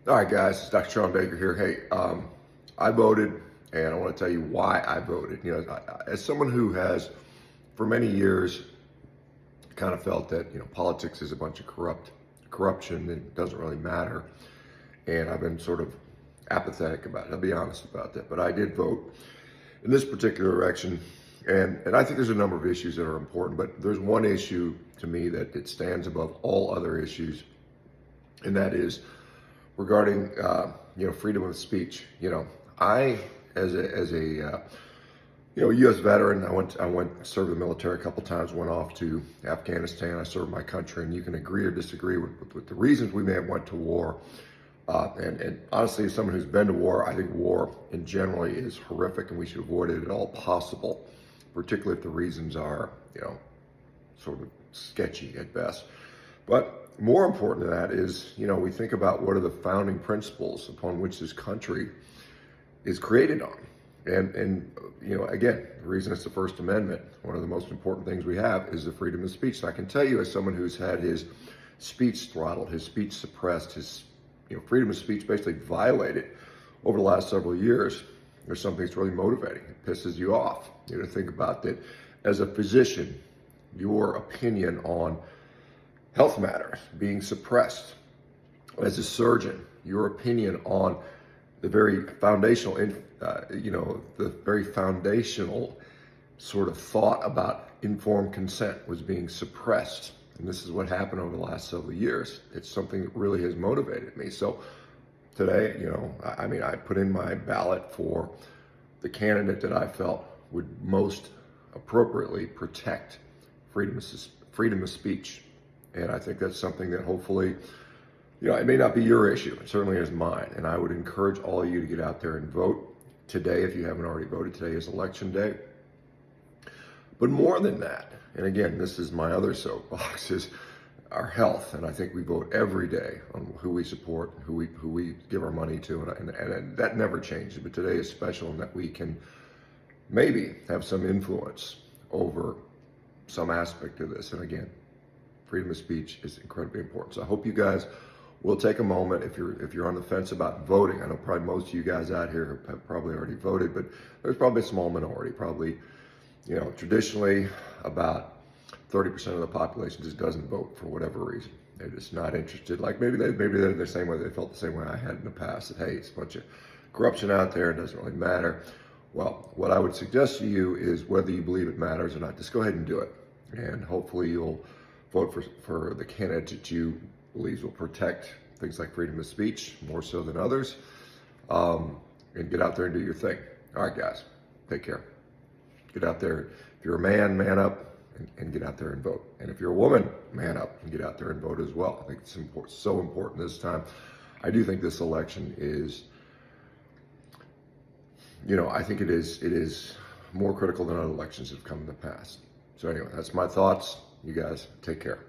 All right, guys, it's Dr. Sean Baker here. Hey, I voted, and I want to tell you why I voted. As someone who has, for many years, kind of felt that politics is a bunch of corruption and it doesn't really matter, and I've been sort of apathetic about it. I'll be honest about that, but I did vote in this particular election, and I think there's a number of issues that are important, but there's one issue to me that it stands above all other issues, and that is regarding freedom of speech. I as a U.S. veteran, I served the military a couple times. Went off to Afghanistan. I served my country, and you can agree or disagree with the reasons we may have went to war. And honestly, as someone who's been to war, I think war in generally is horrific, and we should avoid it at all possible, particularly if the reasons are sort of sketchy at best. But more important than that is, we think about what are the founding principles upon which this country is created on. And again, the reason it's the First Amendment, one of the most important things we have is the freedom of speech. So I can tell you, as someone who's had his speech throttled, his speech suppressed, his freedom of speech basically violated over the last several years, there's something that's really motivating. It pisses you off. To think about that. As a physician, your opinion on health matters being suppressed. As a surgeon, your opinion on the very foundational, the very foundational sort of thought about informed consent was being suppressed. And this is what happened over the last several years. It's something that really has motivated me. So today, I put in my ballot for the candidate that I felt would most appropriately protect freedom of speech. And I think that's something that hopefully, it may not be your issue. It certainly is mine. And I would encourage all of you to get out there and vote today if you haven't already voted. Today is election day. But more than that, and again, this is my other soapbox, is our health. And I think we vote every day on who we support, who we give our money to. And that never changes. But today is special in that we can maybe have some influence over some aspect of this. And again, freedom of speech is incredibly important. So I hope you guys will take a moment if you're on the fence about voting. I know probably most of you guys out here have probably already voted, but there's probably a small minority. Probably, traditionally about 30% of the population just doesn't vote for whatever reason. They're just not interested. Like maybe they're the same way they felt the same way I had in the past. That hey, it's a bunch of corruption out there. It doesn't really matter. Well, what I would suggest to you is whether you believe it matters or not, just go ahead and do it, and hopefully you'll vote for the candidate that you believe will protect things like freedom of speech more so than others, and get out there and do your thing. All right, guys, take care. Get out there. If you're a man, man up and get out there and vote. And if you're a woman, man up and get out there and vote as well. I think it's so important this time. I do think this election is, I think it is more critical than other elections have come in the past. So anyway, that's my thoughts. You guys take care.